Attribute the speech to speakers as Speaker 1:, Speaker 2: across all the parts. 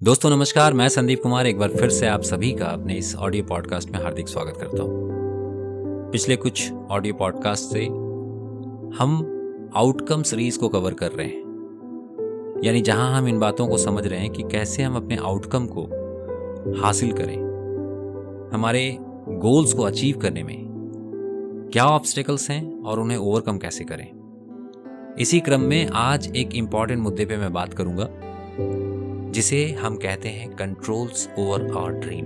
Speaker 1: दोस्तों नमस्कार, मैं संदीप कुमार एक बार फिर से आप सभी का अपने इस ऑडियो पॉडकास्ट में हार्दिक स्वागत करता हूँ। पिछले कुछ ऑडियो पॉडकास्ट से हम आउटकम सीरीज को कवर कर रहे हैं, यानी जहां हम इन बातों को समझ रहे हैं कि कैसे हम अपने आउटकम को हासिल करें, हमारे गोल्स को अचीव करने में क्या ऑब्स्टेकल्स हैं और उन्हें ओवरकम कैसे करें। इसी क्रम में आज एक इम्पॉर्टेंट मुद्दे पे मैं बात करूंगा जिसे हम कहते हैं कंट्रोल्स ओवर आवर ड्रीम।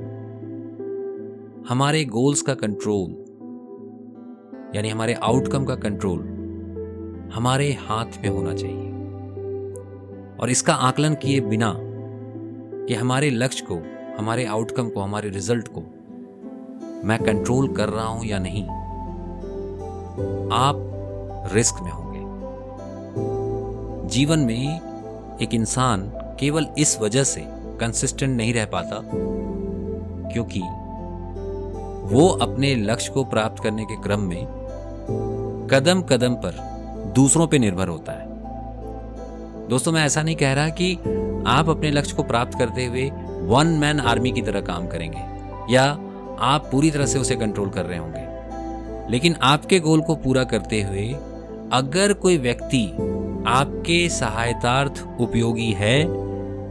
Speaker 1: हमारे गोल्स का कंट्रोल यानी हमारे आउटकम का कंट्रोल हमारे हाथ में होना चाहिए, और इसका आकलन किए बिना कि हमारे लक्ष्य को, हमारे आउटकम को, हमारे रिजल्ट को मैं कंट्रोल कर रहा हूं या नहीं, आप रिस्क में होंगे। जीवन में एक इंसान केवल इस वजह से कंसिस्टेंट नहीं रह पाता क्योंकि वो अपने लक्ष्य को प्राप्त करने के क्रम में कदम कदम पर दूसरों पे निर्भर होता है। दोस्तों, मैं ऐसा नहीं कह रहा कि आप अपने लक्ष्य को प्राप्त करते हुए वन मैन आर्मी की तरह काम करेंगे या आप पूरी तरह से उसे कंट्रोल कर रहे होंगे, लेकिन आपके गोल को पूरा करते हुए अगर कोई व्यक्ति आपके सहायतार्थ उपयोगी है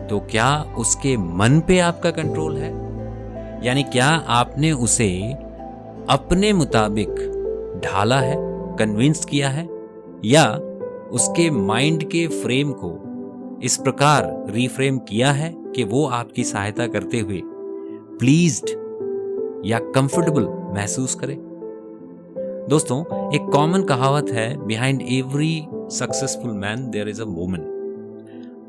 Speaker 1: तो क्या उसके मन पे आपका कंट्रोल है? यानी क्या आपने उसे अपने मुताबिक ढाला है, कन्विंस किया है, या उसके माइंड के फ्रेम को इस प्रकार रीफ्रेम किया है कि वो आपकी सहायता करते हुए प्लीज्ड या कंफर्टेबल महसूस करे? दोस्तों, एक कॉमन कहावत है, behind every successful man there is a woman.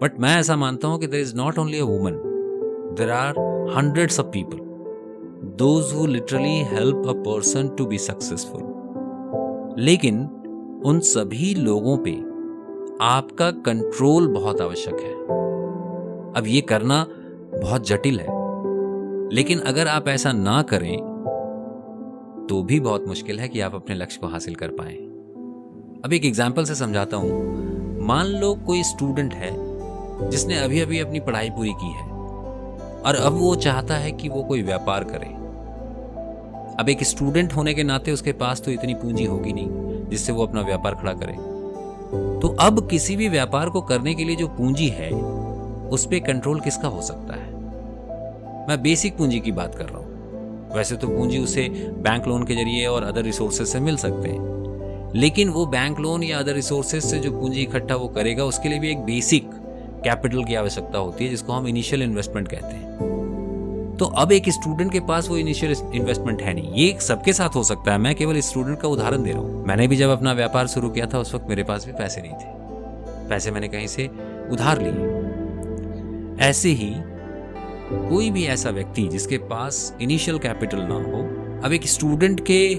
Speaker 1: But मैं ऐसा मानता हूं कि there is not only a woman, there are hundreds of people, those who literally help a person to be successful. लेकिन उन सभी लोगों पे आपका कंट्रोल बहुत आवश्यक है। अब ये करना बहुत जटिल है, लेकिन अगर आप ऐसा ना करें तो भी बहुत मुश्किल है कि आप अपने लक्ष्य को हासिल कर पाएं। अब एक एग्जाम्पल से समझाता हूं। मान लो कोई स्टूडेंट है जिसने अभी अभी अपनी पढ़ाई पूरी की है और अब वो चाहता है कि वो कोई व्यापार करे। अब एक स्टूडेंट होने के नाते उसके पास तो इतनी पूंजी होगी नहीं जिससे वो अपना व्यापार खड़ा करे। तो अब किसी भी व्यापार को करने के लिए जो पूंजी है उस पे कंट्रोल किसका हो सकता है? मैं बेसिक पूंजी की बात कर रहा हूं। वैसे तो पूंजी उसे बैंक लोन के जरिए और अदर रिसोर्सेज से मिल सकते हैं, लेकिन वो बैंक लोन या अदर रिसोर्सेज से जो पूंजी इकट्ठा वो करेगा उसके लिए भी एक बेसिक कैपिटल की आवश्यकता होती है, जिसको हम इनिशियल इन्वेस्टमेंट कहते हैं। तो अब एक स्टूडेंट के पास वो इनिशियल इन्वेस्टमेंट है नहीं। ये सबके साथ हो सकता है, मैं केवल स्टूडेंट का उदाहरण दे रहा हूं। मैंने भी जब अपना व्यापार शुरू किया था उस वक्त मेरे पास भी पैसे नहीं थे, पैसे मैंने कहीं से उधार लिए। ऐसे ही कोई भी ऐसा व्यक्ति जिसके पास इनिशियल कैपिटल ना हो, अब एक स्टूडेंट के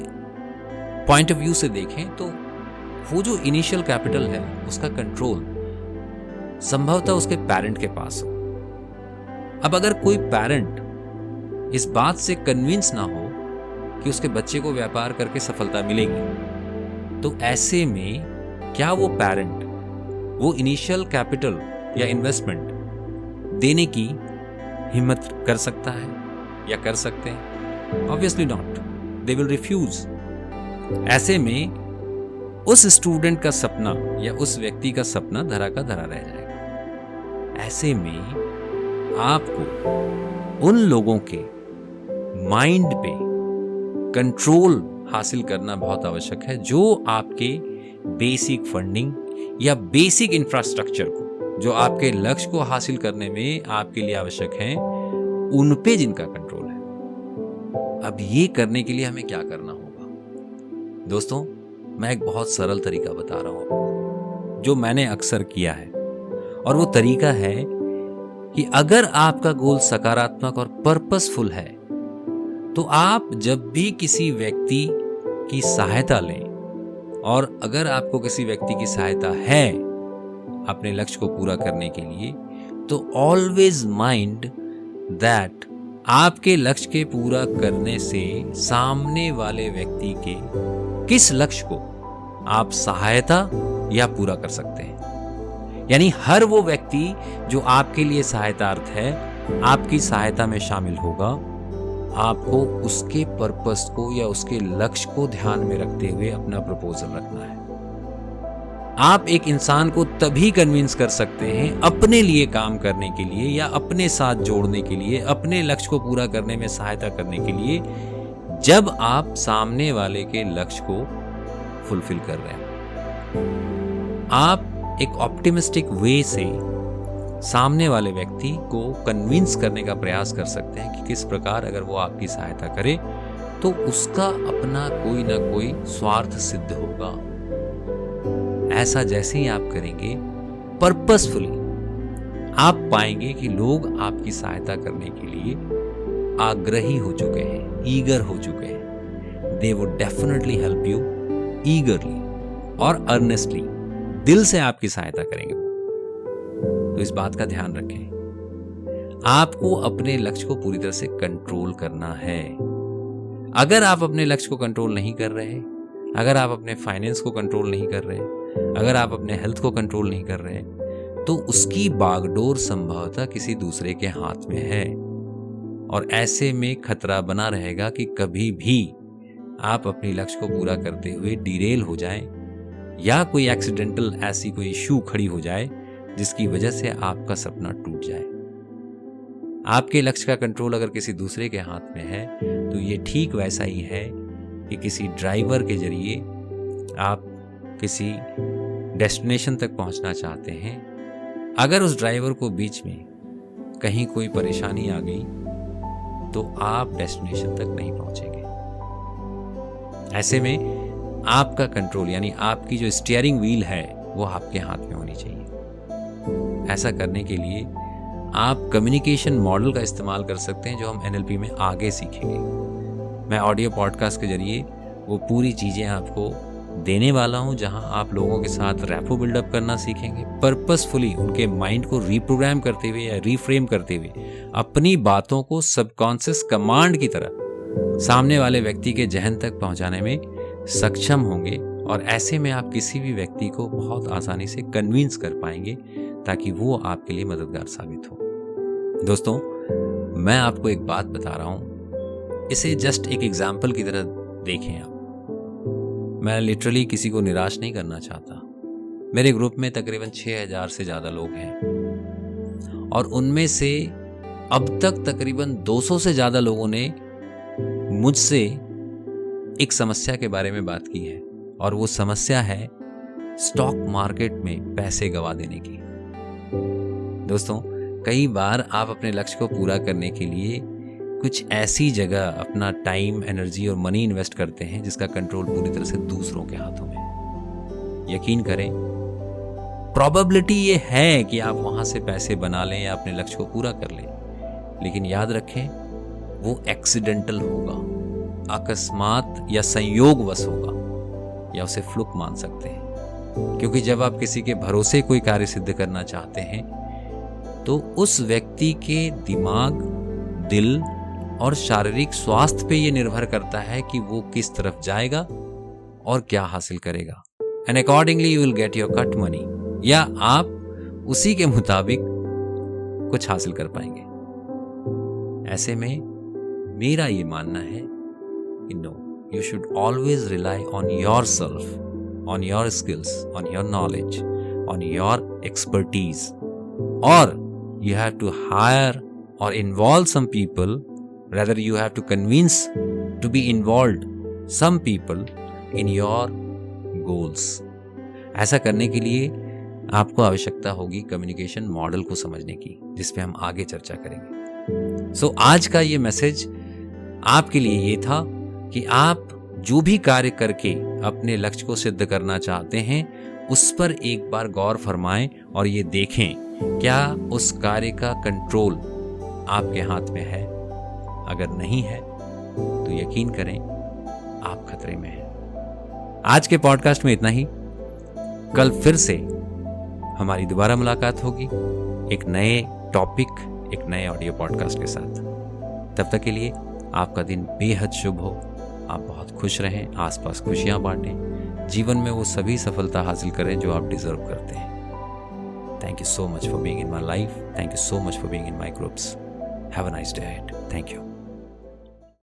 Speaker 1: पॉइंट ऑफ व्यू से देखें तो वो जो इनिशियल कैपिटल है उसका कंट्रोल संभवतः उसके पेरेंट के पास हो। अब अगर कोई पेरेंट इस बात से कन्विंस ना हो कि उसके बच्चे को व्यापार करके सफलता मिलेगी, तो ऐसे में क्या वो पेरेंट वो इनिशियल कैपिटल या इन्वेस्टमेंट देने की हिम्मत कर सकता है या कर सकते हैं? Obviously not, they will refuse. ऐसे में उस स्टूडेंट का सपना या उस व्यक्ति का सपना धरा का धरा रह जाएगा। ऐसे में आपको उन लोगों के माइंड पे कंट्रोल हासिल करना बहुत आवश्यक है जो आपके बेसिक फंडिंग या बेसिक इंफ्रास्ट्रक्चर को, जो आपके लक्ष्य को हासिल करने में आपके लिए आवश्यक है, उन पे जिनका कंट्रोल है। अब ये करने के लिए हमें क्या करना होगा? दोस्तों, मैं एक बहुत सरल तरीका बता रहा हूं जो मैंने अक्सर किया है, और वो तरीका है कि अगर आपका गोल सकारात्मक और पर्पसफुल है तो आप जब भी किसी व्यक्ति की सहायता लें, और अगर आपको किसी व्यक्ति की सहायता है अपने लक्ष्य को पूरा करने के लिए, तो ऑलवेज माइंड दैट आपके लक्ष्य के पूरा करने से सामने वाले व्यक्ति के किस लक्ष्य को आप सहायता या पूरा कर सकते हैं। यानी हर वो व्यक्ति जो आपके लिए सहायतार्थ है आपकी सहायता में शामिल होगा, आपको उसके पर्पस को या उसके लक्ष्य को ध्यान में रखते हुए अपना प्रपोजल रखना है। आप एक इंसान को तभी कन्विंस कर सकते हैं अपने लिए काम करने के लिए या अपने साथ जोड़ने के लिए, अपने लक्ष्य को पूरा करने में सहायता करने के लिए, जब आप सामने वाले के लक्ष्य को फुलफिल कर रहे हैं। आप एक ऑप्टिमिस्टिक वे से सामने वाले व्यक्ति को कन्विंस करने का प्रयास कर सकते हैं कि किस प्रकार अगर वो आपकी सहायता करे तो उसका अपना कोई ना कोई स्वार्थ सिद्ध होगा। ऐसा जैसे ही आप करेंगे पर्पसफुली, आप पाएंगे कि लोग आपकी सहायता करने के लिए आग्रही हो चुके हैं, ईगर हो चुके हैं। They would definitely help you ईगरली और अर्नेस्टली, दिल से आपकी सहायता करेंगे। तो इस बात का ध्यान रखें, आपको अपने लक्ष्य को पूरी तरह से कंट्रोल करना है। अगर आप अपने लक्ष्य को कंट्रोल नहीं कर रहे, अगर आप अपने फाइनेंस को कंट्रोल नहीं कर रहे, अगर आप अपने हेल्थ को कंट्रोल नहीं कर रहे, तो उसकी बागडोर संभवतः किसी दूसरे के हाथ में है। और ऐसे में खतरा बना रहेगा कि कभी भी आप अपने लक्ष्य को पूरा करते हुए डिरेल हो जाएं, या कोई एक्सीडेंटल ऐसी कोई इश्यू खड़ी हो जाए जिसकी वजह से आपका सपना टूट जाए। आपके लक्ष्य का कंट्रोल अगर किसी दूसरे के हाथ में है तो ये ठीक वैसा ही है कि किसी ड्राइवर के जरिए आप किसी डेस्टिनेशन तक पहुंचना चाहते हैं। अगर उस ड्राइवर को बीच में कहीं कोई परेशानी आ गई तो आप डेस्टिनेशन तक नहीं पहुंचेंगे। ऐसे में आपका कंट्रोल यानी आपकी जो स्टीयरिंग व्हील है वो आपके हाथ में होनी चाहिए। ऐसा करने के लिए आप कम्युनिकेशन मॉडल का इस्तेमाल कर सकते हैं जो हम NLP में आगे सीखेंगे। मैं ऑडियो पॉडकास्ट के जरिए वो पूरी चीज़ें आपको देने वाला हूं, जहां आप लोगों के साथ रैपो बिल्डअप करना सीखेंगे, पर्पसफुली उनके माइंड को रीप्रोग्राम करते हुए या रीफ्रेम करते हुए अपनी बातों को सबकॉन्शियस कमांड की तरह सामने वाले व्यक्ति के जहन तक पहुंचाने में सक्षम होंगे। और ऐसे में आप किसी भी व्यक्ति को बहुत आसानी से कन्विंस कर पाएंगे ताकि वो आपके लिए मददगार साबित हो। दोस्तों, मैं आपको एक बात बता रहा हूं, इसे जस्ट एक एग्जाम्पल की तरह देखें आप। मैं लिटरली किसी को निराश नहीं करना चाहता। मेरे ग्रुप में तकरीबन 6000 से ज़्यादा लोग हैं और उनमें से अब तक तकरीबन 200 से ज़्यादा लोगों ने मुझसे एक समस्या के बारे में बात की है, और वो समस्या है स्टॉक मार्केट में पैसे गवा देने की। दोस्तों, कई बार आप अपने लक्ष्य को पूरा करने के लिए कुछ ऐसी जगह अपना टाइम, एनर्जी और मनी इन्वेस्ट करते हैं जिसका कंट्रोल पूरी तरह से दूसरों के हाथों में। यकीन करें, प्रोबेबिलिटी ये है कि आप वहां से पैसे बना लें या अपने लक्ष्य को पूरा कर लें, लेकिन याद रखें वो एक्सीडेंटल होगा, अकस्मात या संयोगवश होगा, या उसे फ्लुक मान सकते हैं। क्योंकि जब आप किसी के भरोसे कोई कार्य सिद्ध करना चाहते हैं तो उस व्यक्ति के दिमाग, दिल और शारीरिक स्वास्थ्य पे ये निर्भर करता है कि वो किस तरफ जाएगा और क्या हासिल करेगा। And accordingly you will get your cut money, या आप उसी के मुताबिक कुछ हासिल कर पाएंगे। ऐसे में मेरा ये मानना है कि no, you should always rely on yourself, on your skills, on your knowledge, on your expertise, or you have to hire or involve some people, rather you have to convince to be involved some people in your goals. ऐसा करने के लिए आपको आवश्यकता होगी communication model को समझने की, जिस पे हम आगे चर्चा करेंगे। सो आज का ये मैसेज आपके लिए ये था कि आप जो भी कार्य करके अपने लक्ष्य को सिद्ध करना चाहते हैं उस पर एक बार गौर फरमाएं और ये देखें क्या उस कार्य का कंट्रोल आपके हाथ में है। अगर नहीं है तो यकीन करें आप खतरे में हैं। आज के पॉडकास्ट में इतना ही। कल फिर से हमारी दोबारा मुलाकात होगी एक नए टॉपिक, एक नए ऑडियो पॉडकास्ट के साथ। तब तक के लिए आपका दिन बेहद शुभ हो। आप बहुत खुश रहें, आसपास खुशियां बांटें, जीवन में वो सभी सफलता हासिल करें जो आप डिजर्व करते हैं। Thank you so much for being in my life. Thank you so much for being in my groups. Have a nice day ahead. Thank you.